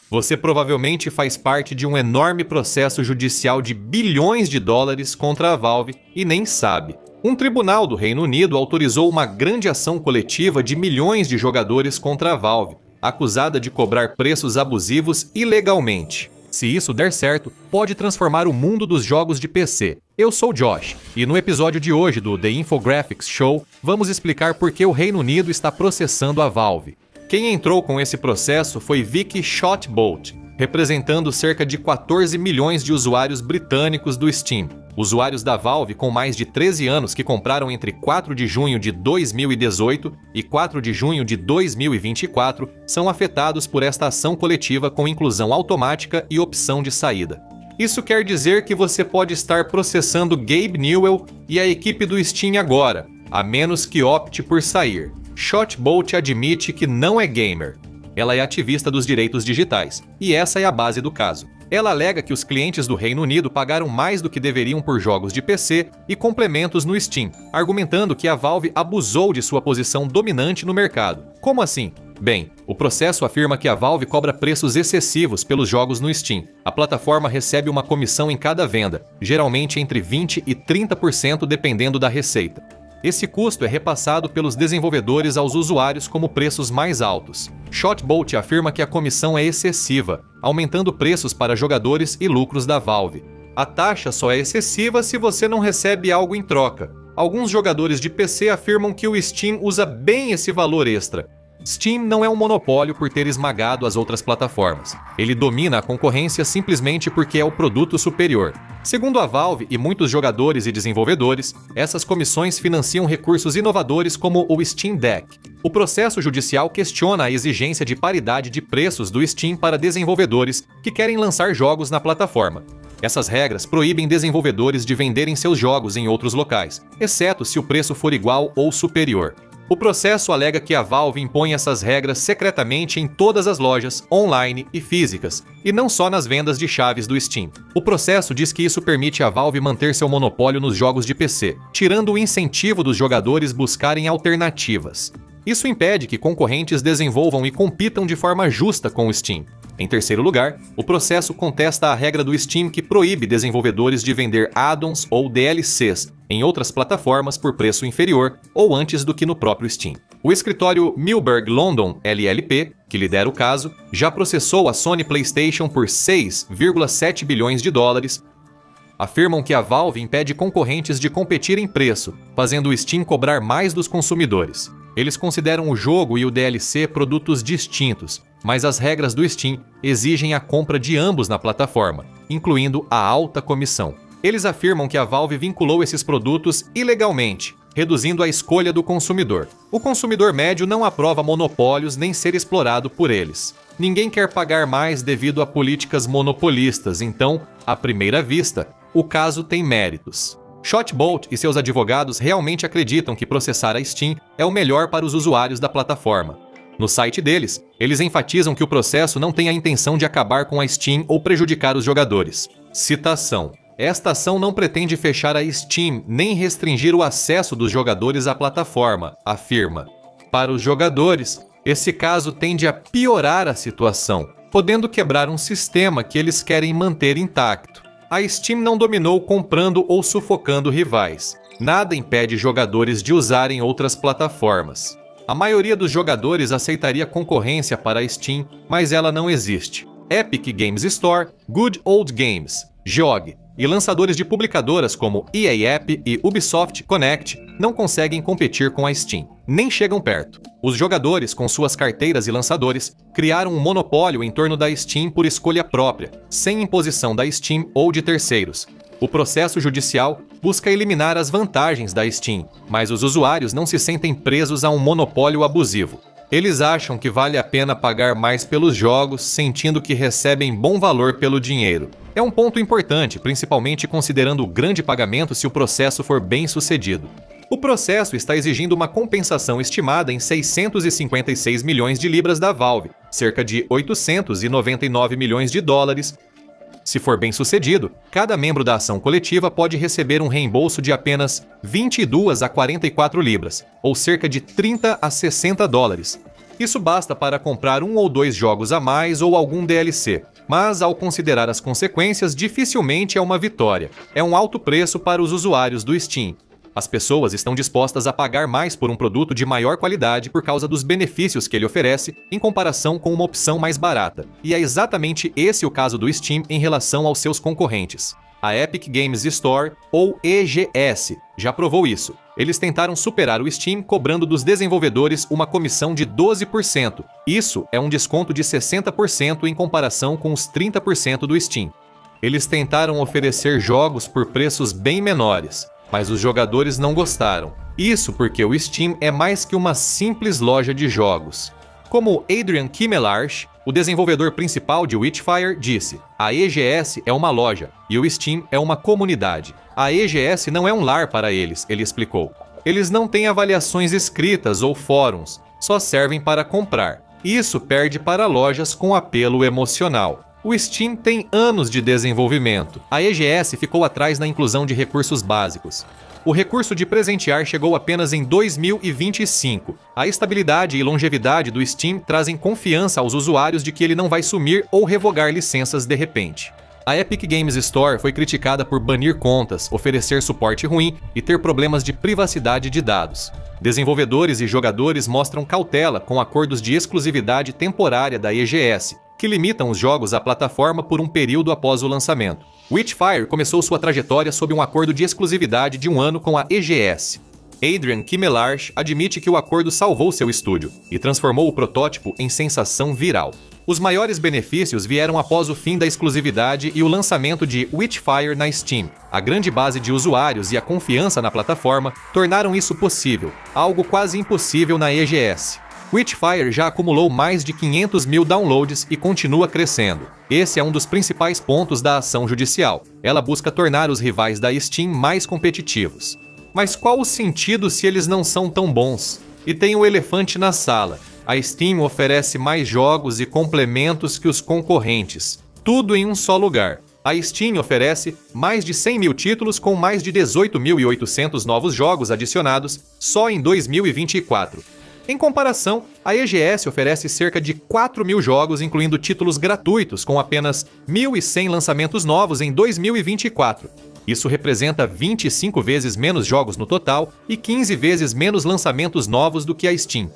Você provavelmente faz parte de um enorme processo judicial de bilhões de dólares contra a Valve e nem sabe. Um tribunal do Reino Unido autorizou uma grande ação coletiva de milhões de jogadores contra a Valve, acusada de cobrar preços abusivos ilegalmente. Se isso der certo, pode transformar o mundo dos jogos de PC. Eu sou Josh, e no episódio de hoje do The Infographics Show, vamos explicar por que o Reino Unido está processando a Valve. Quem entrou com esse processo foi Vicky Shotbolt, representando cerca de 14 milhões de usuários britânicos do Steam. Usuários da Valve com mais de 13 anos que compraram entre 4 de junho de 2018 e 4 de junho de 2024 são afetados por esta ação coletiva com inclusão automática e opção de saída. Isso quer dizer que você pode estar processando Gabe Newell e a equipe do Steam agora, a menos que opte por sair. Shotbolt admite que não é gamer. Ela é ativista dos direitos digitais, e essa é a base do caso. Ela alega que os clientes do Reino Unido pagaram mais do que deveriam por jogos de PC e complementos no Steam, argumentando que a Valve abusou de sua posição dominante no mercado. Como assim? Bem, o processo afirma que a Valve cobra preços excessivos pelos jogos no Steam. A plataforma recebe uma comissão em cada venda, geralmente entre 20% e 30% dependendo da receita. Esse custo é repassado pelos desenvolvedores aos usuários como preços mais altos. Shotbolt afirma que a comissão é excessiva, aumentando preços para jogadores e lucros da Valve. A taxa só é excessiva se você não recebe algo em troca. Alguns jogadores de PC afirmam que o Steam usa bem esse valor extra. Steam não é um monopólio por ter esmagado as outras plataformas. Ele domina a concorrência simplesmente porque é o produto superior. Segundo a Valve e muitos jogadores e desenvolvedores, essas comissões financiam recursos inovadores como o Steam Deck. O processo judicial questiona a exigência de paridade de preços do Steam para desenvolvedores que querem lançar jogos na plataforma. Essas regras proíbem desenvolvedores de venderem seus jogos em outros locais, exceto se o preço for igual ou superior. O processo alega que a Valve impõe essas regras secretamente em todas as lojas, online e físicas, e não só nas vendas de chaves do Steam. O processo diz que isso permite à Valve manter seu monopólio nos jogos de PC, tirando o incentivo dos jogadores buscarem alternativas. Isso impede que concorrentes desenvolvam e compitam de forma justa com o Steam. Em terceiro lugar, o processo contesta a regra do Steam que proíbe desenvolvedores de vender add-ons ou DLCs em outras plataformas por preço inferior ou antes do que no próprio Steam. O escritório Milberg London LLP, que lidera o caso, já processou a Sony PlayStation por 6,7 bilhões de dólares. Afirmam que a Valve impede concorrentes de competir em preço, fazendo o Steam cobrar mais dos consumidores. Eles consideram o jogo e o DLC produtos distintos, mas as regras do Steam exigem a compra de ambos na plataforma, incluindo a alta comissão. Eles afirmam que a Valve vinculou esses produtos ilegalmente, reduzindo a escolha do consumidor. O consumidor médio não aprova monopólios nem ser explorado por eles. Ninguém quer pagar mais devido a políticas monopolistas, então, à primeira vista, o caso tem méritos. Shotbolt e seus advogados realmente acreditam que processar a Steam é o melhor para os usuários da plataforma. No site deles, eles enfatizam que o processo não tem a intenção de acabar com a Steam ou prejudicar os jogadores. Citação: esta ação não pretende fechar a Steam nem restringir o acesso dos jogadores à plataforma, afirma. Para os jogadores, esse caso tende a piorar a situação, podendo quebrar um sistema que eles querem manter intacto. A Steam não dominou comprando ou sufocando rivais. Nada impede jogadores de usarem outras plataformas. A maioria dos jogadores aceitaria concorrência para a Steam, mas ela não existe. Epic Games Store, Good Old Games, GOG e lançadores de publicadoras como EA App e Ubisoft Connect não conseguem competir com a Steam, nem chegam perto. Os jogadores, com suas carteiras e lançadores, criaram um monopólio em torno da Steam por escolha própria, sem imposição da Steam ou de terceiros. O processo judicial busca eliminar as vantagens da Steam, mas os usuários não se sentem presos a um monopólio abusivo. Eles acham que vale a pena pagar mais pelos jogos, sentindo que recebem bom valor pelo dinheiro. É um ponto importante, principalmente considerando o grande pagamento se o processo for bem sucedido. O processo está exigindo uma compensação estimada em 656 milhões de libras da Valve, cerca de 899 milhões de dólares. Se for bem sucedido, cada membro da ação coletiva pode receber um reembolso de apenas 22 a 44 libras, ou cerca de 30 a 60 dólares. Isso basta para comprar 1 ou 2 jogos a mais ou algum DLC, mas ao considerar as consequências, dificilmente é uma vitória. É um alto preço para os usuários do Steam. As pessoas estão dispostas a pagar mais por um produto de maior qualidade por causa dos benefícios que ele oferece em comparação com uma opção mais barata. E é exatamente esse o caso do Steam em relação aos seus concorrentes. A Epic Games Store, ou EGS, já provou isso. Eles tentaram superar o Steam cobrando dos desenvolvedores uma comissão de 12%. Isso é um desconto de 60% em comparação com os 30% do Steam. Eles tentaram oferecer jogos por preços bem menores, mas os jogadores não gostaram. Isso porque o Steam é mais que uma simples loja de jogos. Como Adrian Kimmelarch, o desenvolvedor principal de Witchfire, disse: a EGS é uma loja e o Steam é uma comunidade. A EGS não é um lar para eles, ele explicou. Eles não têm avaliações escritas ou fóruns, só servem para comprar. Isso perde para lojas com apelo emocional. O Steam tem anos de desenvolvimento. A EGS ficou atrás na inclusão de recursos básicos. O recurso de presentear chegou apenas em 2025. A estabilidade e longevidade do Steam trazem confiança aos usuários de que ele não vai sumir ou revogar licenças de repente. A Epic Games Store foi criticada por banir contas, oferecer suporte ruim e ter problemas de privacidade de dados. Desenvolvedores e jogadores mostram cautela com acordos de exclusividade temporária da EGS, que limitam os jogos à plataforma por um período após o lançamento. Witchfire começou sua trajetória sob um acordo de exclusividade de 1 ano com a EGS. Adrian Kimmelarch admite que o acordo salvou seu estúdio e transformou o protótipo em sensação viral. Os maiores benefícios vieram após o fim da exclusividade e o lançamento de Witchfire na Steam. A grande base de usuários e a confiança na plataforma tornaram isso possível, algo quase impossível na EGS. Witchfire já acumulou mais de 500 mil downloads e continua crescendo. Esse é um dos principais pontos da ação judicial. Ela busca tornar os rivais da Steam mais competitivos. Mas qual o sentido se eles não são tão bons? E tem o elefante na sala. A Steam oferece mais jogos e complementos que os concorrentes. Tudo em um só lugar. A Steam oferece mais de 100 mil títulos com mais de 18.800 novos jogos adicionados só em 2024. Em comparação, a EGS oferece cerca de 4.000 jogos, incluindo títulos gratuitos, com apenas 1.100 lançamentos novos em 2024. Isso representa 25 vezes menos jogos no total e 15 vezes menos lançamentos novos do que a Steam.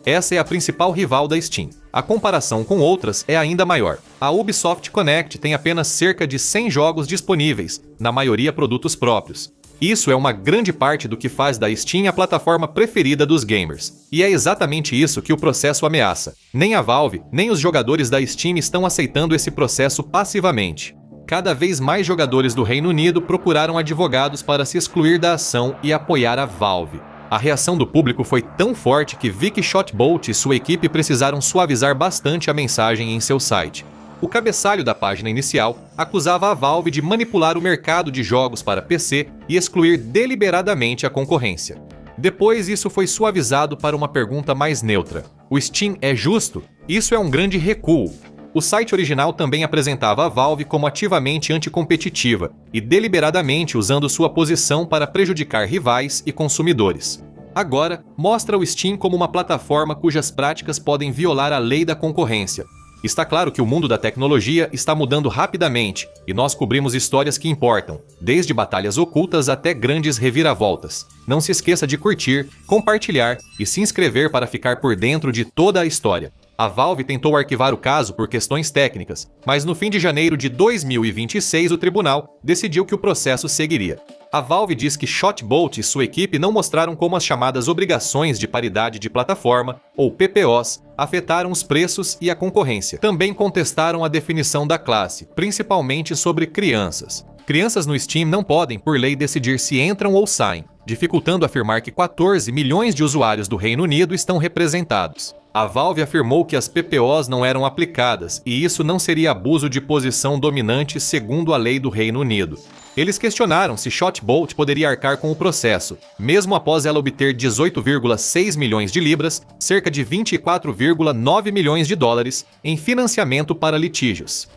Essa é a principal rival da Steam. A comparação com outras é ainda maior. A Ubisoft Connect tem apenas cerca de 100 jogos disponíveis, na maioria produtos próprios. Isso é uma grande parte do que faz da Steam a plataforma preferida dos gamers. E é exatamente isso que o processo ameaça. Nem a Valve, nem os jogadores da Steam estão aceitando esse processo passivamente. Cada vez mais jogadores do Reino Unido procuraram advogados para se excluir da ação e apoiar a Valve. A reação do público foi tão forte que Vicky Shotbolt e sua equipe precisaram suavizar bastante a mensagem em seu site. O cabeçalho da página inicial acusava a Valve de manipular o mercado de jogos para PC e excluir deliberadamente a concorrência. Depois, isso foi suavizado para uma pergunta mais neutra. O Steam é justo? Isso é um grande recuo. O site original também apresentava a Valve como ativamente anticompetitiva e deliberadamente usando sua posição para prejudicar rivais e consumidores. Agora, mostra o Steam como uma plataforma cujas práticas podem violar a lei da concorrência. Está claro que o mundo da tecnologia está mudando rapidamente e nós cobrimos histórias que importam, desde batalhas ocultas até grandes reviravoltas. Não se esqueça de curtir, compartilhar e se inscrever para ficar por dentro de toda a história. A Valve tentou arquivar o caso por questões técnicas, mas no fim de janeiro de 2026 o tribunal decidiu que o processo seguiria. A Valve diz que Shotbolt e sua equipe não mostraram como as chamadas obrigações de paridade de plataforma, ou PPOs, afetaram os preços e a concorrência. Também contestaram a definição da classe, principalmente sobre crianças. Crianças no Steam não podem, por lei, decidir se entram ou saem, dificultando afirmar que 14 milhões de usuários do Reino Unido estão representados. A Valve afirmou que as PPOs não eram aplicadas e isso não seria abuso de posição dominante segundo a lei do Reino Unido. Eles questionaram se Shotbolt poderia arcar com o processo, mesmo após ela obter 18,6 milhões de libras, cerca de 24,9 milhões de dólares, em financiamento para litígios.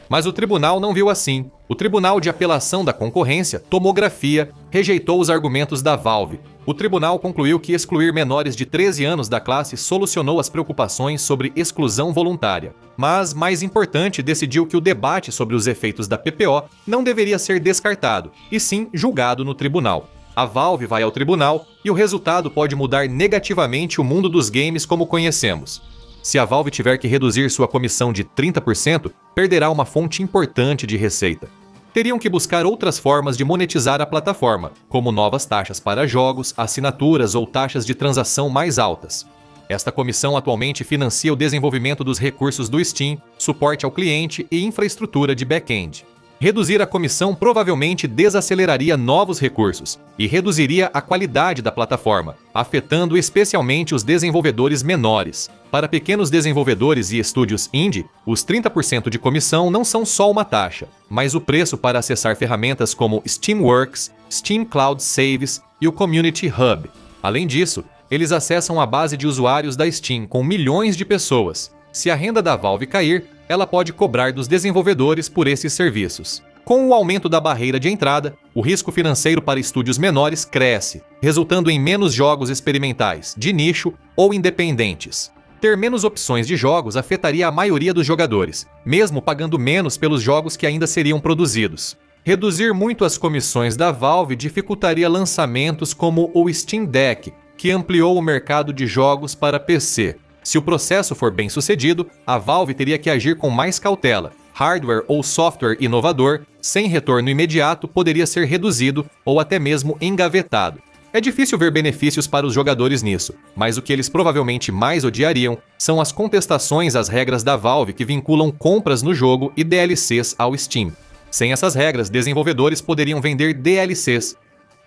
Mas o tribunal não viu assim. O Tribunal de Apelação da Concorrência, Tomografia, rejeitou os argumentos da Valve. O tribunal concluiu que excluir menores de 13 anos da classe solucionou as preocupações sobre exclusão voluntária. Mas, mais importante, decidiu que o debate sobre os efeitos da PPO não deveria ser descartado, e sim julgado no tribunal. A Valve vai ao tribunal e o resultado pode mudar negativamente o mundo dos games como conhecemos. Se a Valve tiver que reduzir sua comissão de 30%, perderá uma fonte importante de receita. Teriam que buscar outras formas de monetizar a plataforma, como novas taxas para jogos, assinaturas ou taxas de transação mais altas. Esta comissão atualmente financia o desenvolvimento dos recursos do Steam, suporte ao cliente e infraestrutura de back-end. Reduzir a comissão provavelmente desaceleraria novos recursos e reduziria a qualidade da plataforma, afetando especialmente os desenvolvedores menores. Para pequenos desenvolvedores e estúdios indie, os 30% de comissão não são só uma taxa, mas o preço para acessar ferramentas como Steamworks, Steam Cloud Saves e o Community Hub. Além disso, eles acessam a base de usuários da Steam com milhões de pessoas. Se a renda da Valve cair, ela pode cobrar dos desenvolvedores por esses serviços. Com o aumento da barreira de entrada, o risco financeiro para estúdios menores cresce, resultando em menos jogos experimentais, de nicho ou independentes. Ter menos opções de jogos afetaria a maioria dos jogadores, mesmo pagando menos pelos jogos que ainda seriam produzidos. Reduzir muito as comissões da Valve dificultaria lançamentos como o Steam Deck, que ampliou o mercado de jogos para PC. Se o processo for bem sucedido, a Valve teria que agir com mais cautela. Hardware ou software inovador, sem retorno imediato, poderia ser reduzido ou até mesmo engavetado. É difícil ver benefícios para os jogadores nisso, mas o que eles provavelmente mais odiariam são as contestações às regras da Valve que vinculam compras no jogo e DLCs ao Steam. Sem essas regras, desenvolvedores poderiam vender DLCs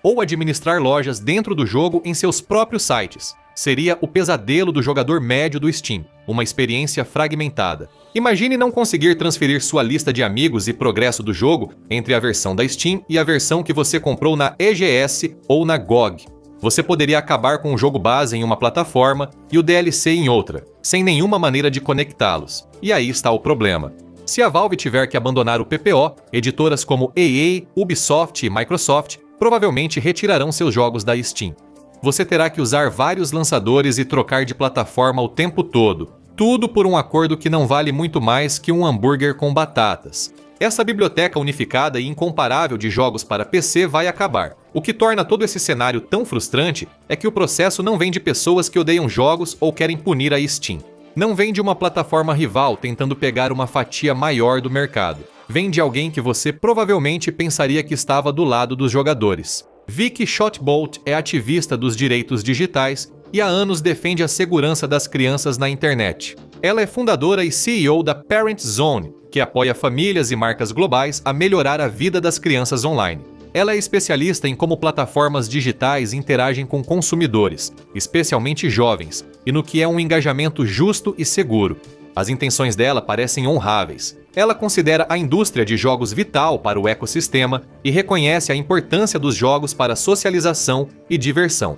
ou administrar lojas dentro do jogo em seus próprios sites. Seria o pesadelo do jogador médio do Steam, uma experiência fragmentada. Imagine não conseguir transferir sua lista de amigos e progresso do jogo entre a versão da Steam e a versão que você comprou na EGS ou na GOG. Você poderia acabar com o jogo base em uma plataforma e o DLC em outra, sem nenhuma maneira de conectá-los. E aí está o problema. Se a Valve tiver que abandonar o PPO, editoras como EA, Ubisoft e Microsoft provavelmente retirarão seus jogos da Steam. Você terá que usar vários lançadores e trocar de plataforma o tempo todo. Tudo por um acordo que não vale muito mais que um hambúrguer com batatas. Essa biblioteca unificada e incomparável de jogos para PC vai acabar. O que torna todo esse cenário tão frustrante é que o processo não vem de pessoas que odeiam jogos ou querem punir a Steam. Não vem de uma plataforma rival tentando pegar uma fatia maior do mercado. Vem de alguém que você provavelmente pensaria que estava do lado dos jogadores. Vicky Shotbolt é ativista dos direitos digitais e há anos defende a segurança das crianças na internet. Ela é fundadora e CEO da Parent Zone, que apoia famílias e marcas globais a melhorar a vida das crianças online. Ela é especialista em como plataformas digitais interagem com consumidores, especialmente jovens, e no que é um engajamento justo e seguro. As intenções dela parecem honráveis. Ela considera a indústria de jogos vital para o ecossistema e reconhece a importância dos jogos para socialização e diversão.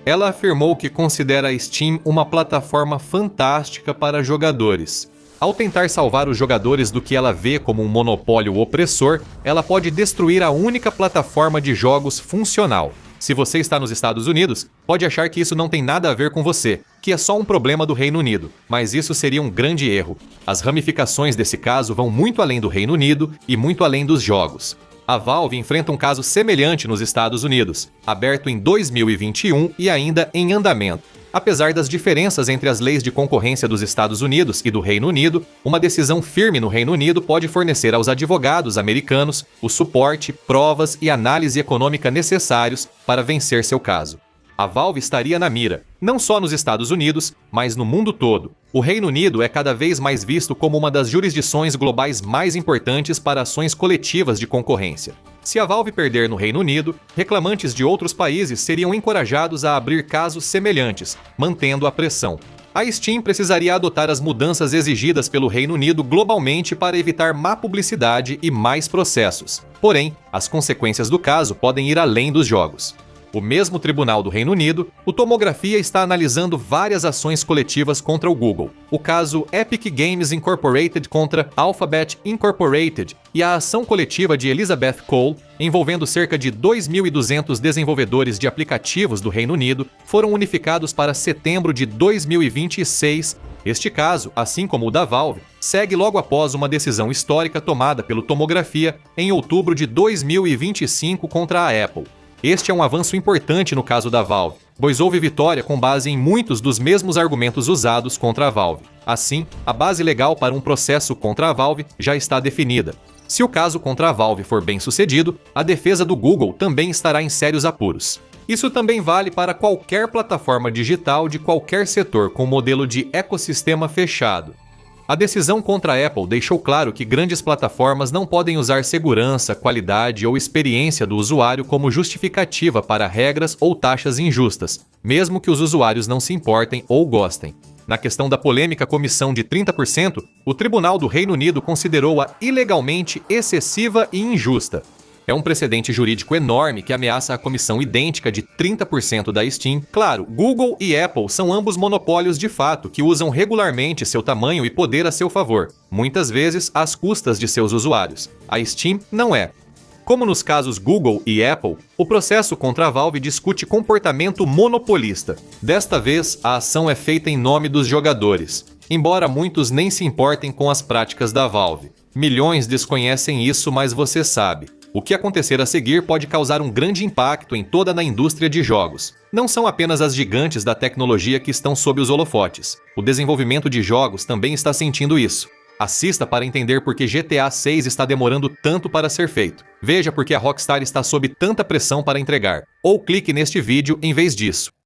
Ela afirmou que considera a Steam uma plataforma fantástica para jogadores. Ao tentar salvar os jogadores do que ela vê como um monopólio opressor, ela pode destruir a única plataforma de jogos funcional. Se você está nos Estados Unidos, pode achar que isso não tem nada a ver com você, que é só um problema do Reino Unido, mas isso seria um grande erro. As ramificações desse caso vão muito além do Reino Unido e muito além dos jogos. A Valve enfrenta um caso semelhante nos Estados Unidos, aberto em 2021 e ainda em andamento. Apesar das diferenças entre as leis de concorrência dos Estados Unidos e do Reino Unido, uma decisão firme no Reino Unido pode fornecer aos advogados americanos o suporte, provas e análise econômica necessários para vencer seu caso. A Valve estaria na mira, não só nos Estados Unidos, mas no mundo todo. O Reino Unido é cada vez mais visto como uma das jurisdições globais mais importantes para ações coletivas de concorrência. Se a Valve perder no Reino Unido, reclamantes de outros países seriam encorajados a abrir casos semelhantes, mantendo a pressão. A Steam precisaria adotar as mudanças exigidas pelo Reino Unido globalmente para evitar má publicidade e mais processos. Porém, as consequências do caso podem ir além dos jogos. O mesmo tribunal do Reino Unido, o Tomografia está analisando várias ações coletivas contra o Google. O caso Epic Games Incorporated contra Alphabet Incorporated e a ação coletiva de Elizabeth Cole, envolvendo cerca de 2.200 desenvolvedores de aplicativos do Reino Unido, foram unificados para setembro de 2026. Este caso, assim como o da Valve, segue logo após uma decisão histórica tomada pelo Tomografia em outubro de 2025 contra a Apple. Este é um avanço importante no caso da Valve, pois houve vitória com base em muitos dos mesmos argumentos usados contra a Valve. Assim, a base legal para um processo contra a Valve já está definida. Se o caso contra a Valve for bem sucedido, a defesa do Google também estará em sérios apuros. Isso também vale para qualquer plataforma digital de qualquer setor com modelo de ecossistema fechado. A decisão contra a Apple deixou claro que grandes plataformas não podem usar segurança, qualidade ou experiência do usuário como justificativa para regras ou taxas injustas, mesmo que os usuários não se importem ou gostem. Na questão da polêmica comissão de 30%, o Tribunal do Reino Unido considerou-a ilegalmente excessiva e injusta. É um precedente jurídico enorme que ameaça a comissão idêntica de 30% da Steam. Claro, Google e Apple são ambos monopólios de fato que usam regularmente seu tamanho e poder a seu favor, muitas vezes às custas de seus usuários. A Steam não é. Como nos casos Google e Apple, o processo contra a Valve discute comportamento monopolista. Desta vez, a ação é feita em nome dos jogadores, embora muitos nem se importem com as práticas da Valve. Milhões desconhecem isso, mas você sabe. O que acontecer a seguir pode causar um grande impacto em toda a indústria de jogos. Não são apenas as gigantes da tecnologia que estão sob os holofotes. O desenvolvimento de jogos também está sentindo isso. Assista para entender por que GTA 6 está demorando tanto para ser feito. Veja por que a Rockstar está sob tanta pressão para entregar. Ou clique neste vídeo em vez disso.